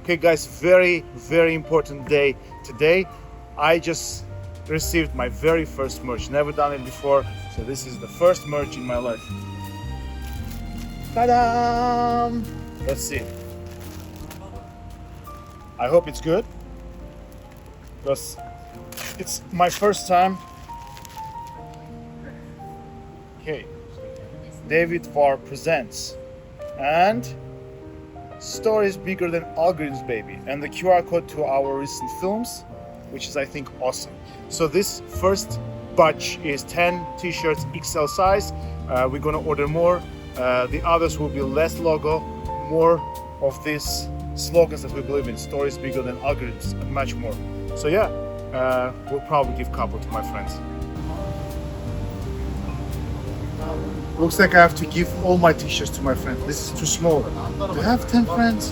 Okay guys, very important day today. I just received my very first merch. Never done it before, so this is the first merch in my life. Ta-da! Let's see. I hope it's good, because it's my first time. Okay, David Farr presents, and stories bigger than algorithms, baby, and the QR code to our recent films, which is I think awesome. So this first batch is 10 t-shirts XL size. We're gonna order more. The others will be less logo, more of these slogans that we believe in, stories bigger than algorithms, and much more. So yeah, we'll probably give a couple to my friends. Looks like I have to give all my t-shirts to my friends. This is too small. Do I have 10 friends?